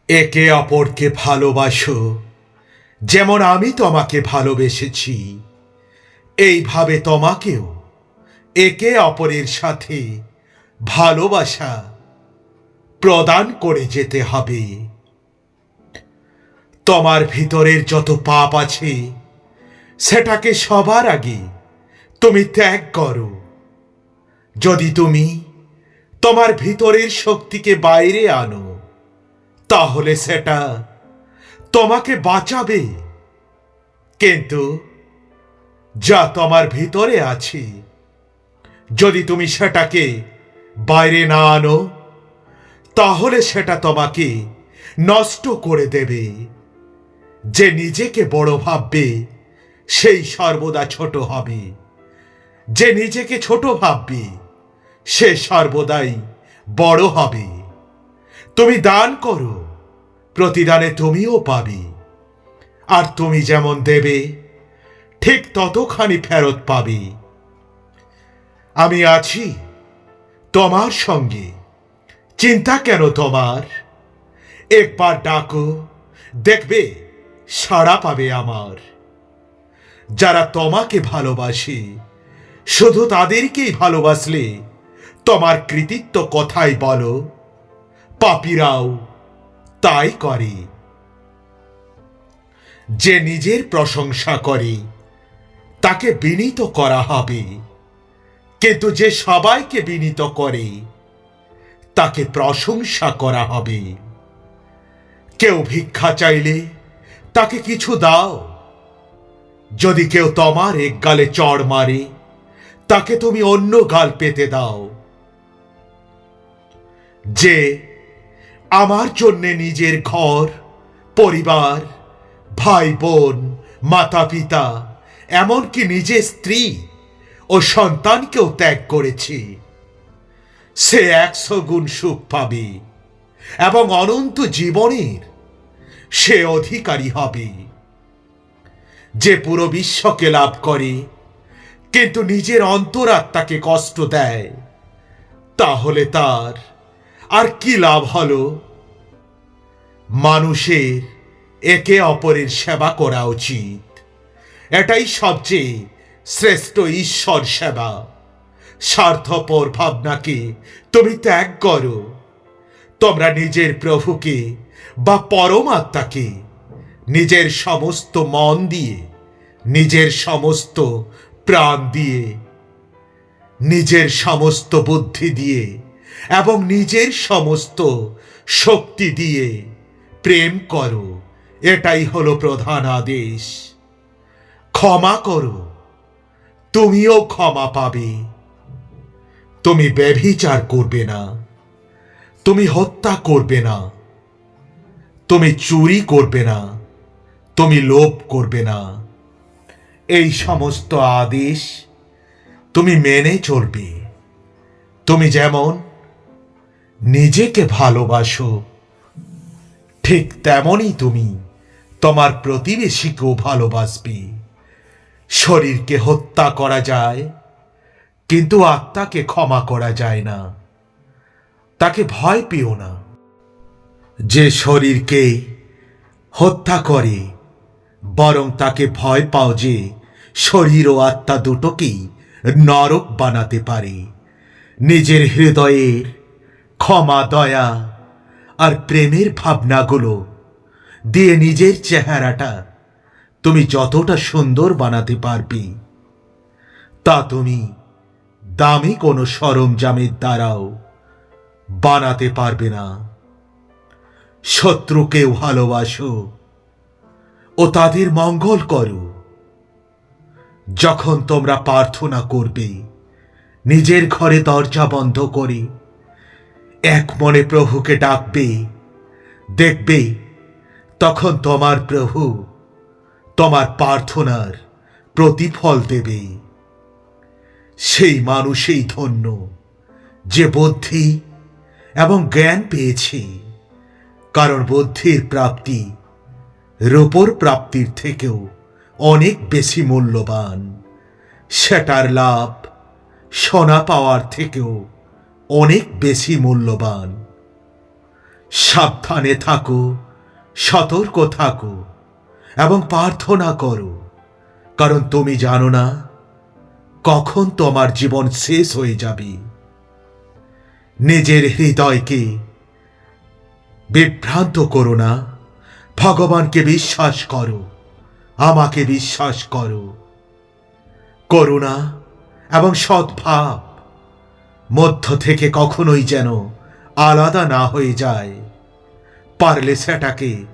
একে অপরকে ভালোবাসো, যেমন আমি তোমাকে ভালোবেসেছি। এইভাবে তোমাকেও একে অপরের সাথে ভালোবাসা প্রদান করে যেতে হবে। তোমার ভিতরের যত পাপ আছে সেটাকে সবার আগে তুমি ত্যাগ করো। যদি তুমি তোমার ভিতরের শক্তিকে বাইরে আনো, তাহলে সেটা তোমাকে বাঁচাবে। কিন্তু যা তোমার ভিতরে আছে, যদি তুমি সেটাকে বাইরে না আনো, তাহলে সেটা তোমাকে নষ্ট করে দেবে। যে নিজেকে বড় ভাববে সেই সর্বদা ছোট হবে। যে নিজেকে ছোট ভাববে সে সর্বদাই বড় হবে। তুমি দান করো, প্রতিদানে তুমিও পাবে। আর তুমি যেমন দেবে ঠিক ততখানি ফেরত পাবে। আমি আছি তোমার সঙ্গে, চিন্তা কেন তোমার? একবার ডাকো, দেখবে সাড়া পাবে আমার। যারা তোমাকে ভালোবাসে শুধু তাদেরকেই ভালোবাসলে তোমার কৃতিত্ব কথাই বলো। পাপীরাও তাই করে। যে নিজের প্রশংসা করে তাকে বিনীত করা হবে, কিন্তু যে সবাইকে বিনীত করে তাকে প্রশংসা করা হবে। কেউ ভিক্ষা চাইলে তাকে কিছু দাও। যদি কেউ তোমার এক গালে চড় মারে, তাকে তুমি অন্য গাল পেতে দাও। যে আমার জন্যে নিজের ঘর, পরিবার, ভাই বোন, মাতা পিতা, এমনকি নিজের স্ত্রী ও সন্তানকেও ত্যাগ করেছে, সে 100 গুণ সুখ পাবে এবং অনন্ত জীবনের সে অধিকারী হবে। যে পুরো বিশ্বকে লাভ করে কিন্তু নিজের অন্তরাত্মাকে কষ্ট দেয়, তাহলে তার আর কি লাভ হলো? মানুষের একে অপরের সেবা করা উচিত। এটাই সবচেয়ে শ্রেষ্ঠ ঈশ্বর সেবা। স্বার্থপর ভাবনাকে তুমি ত্যাগ করো। তোমরা নিজের প্রভুকে বা পরমাত্মাকে নিজের সমস্ত মন দিয়ে, নিজের সমস্ত প্রাণ দিয়ে, নিজের সমস্ত বুদ্ধি দিয়ে এবং নিজের সমস্ত শক্তি দিয়ে প্রেম করো। এটাই হলো প্রধান আদেশ। ক্ষমা করো, তুমিও ক্ষমা পাবে। তুমি ব্যভিচার করবে না, তুমি হত্যা করবে না, তুমি চুরি করবে না, তুমি লোভ করবে না। এই সমস্ত আদেশ তুমি মেনে চলবে। তুমি যেমন নিজেকে ভালোবাসো, ঠিক তেমনই তুমি তোমার প্রতিবেশীকেও ভালোবাসবে। শরীরকে হত্যা করা যায়, কিন্তু আত্মাকে ক্ষমা করা যায় না। তাকে ভয় পেও না। যে শরীরকে হত্যা করে, বরং তাকে ভয় পাও যে শরীর ও আত্মা দুটোকেই নরক বানাতে পারে। নিজের হৃদয়ের ক্ষমা, দয়া আর প্রেমের ভাবনাগুলো দিয়ে নিজের চেহারাটা তুমি যতটা সুন্দর বানাতে পারবে, তা তুমি দামি কোনো সরঞ্জামের দ্বারাও বানাতে পারবে না। শত্রুকেও ভালোবাসো ও তাদের মঙ্গল করো। যখন তোমরা প্রার্থনা করবে, নিজের ঘরে দরজা বন্ধ করে এক মনে প্রভুকে ডাকবে, দেখবে তখন তোমার প্রভু তোমার প্রার্থনার প্রতিফল দেবে। সেই মানুষই ধন্য যে বুদ্ধি এবং জ্ঞান পেয়েছে, কারণ বুদ্ধির প্রাপ্তি রূপোর প্রাপ্তির থেকেও অনেক বেশি মূল্যবান। সেটার লাভ সোনা পাওয়ার থেকেও অনেক বেশি মূল্যবান। সাবধানে থাকো, সতর্ক থাকো এবং প্রার্থনা করো, কারণ তুমি জানো না কখন তোমার জীবন শেষ হয়ে যাবে। নিজের হৃদয়কে বিভ্রান্ত করো না, ভগবানকে বিশ্বাস করো, আমাকে বিশ্বাস করো। করুণা এবং সদ্ভাব মধ্য থেকে কখনোই যেন আলাদা না হয়ে যায়। পারলে সেটাকে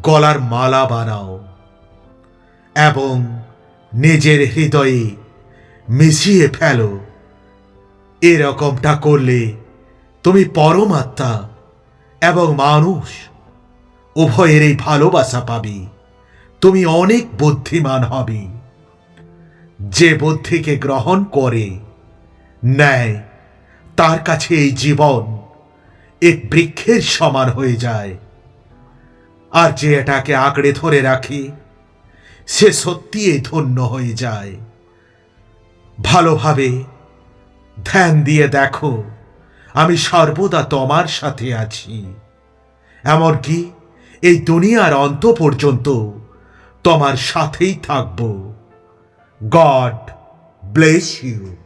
গলার মালা বানাও এবং নিজের হৃদয়ে মিশিয়ে ফেলো। এরকমটা করলে তুমি পরমাত্মা এবং মানুষ উভয়েরই ভালোবাসা পাবে। তুমি অনেক বুদ্ধিমান হবে। যে বুদ্ধিকে গ্রহণ করে নেয়, তার কাছে এই জীবন এক বৃক্ষের সমান হয়ে যায়। আর যে এটাকে আঁকড়ে ধরে রাখে, সে সত্যিই ধন্য হয়ে যায়। ভালোভাবে ধ্যান দিয়ে দেখো, আমি সর্বদা তোমার সাথে আছি। এমনকি এই দুনিয়ার অন্ত পর্যন্ত তোমার সাথেই থাকব। God bless you.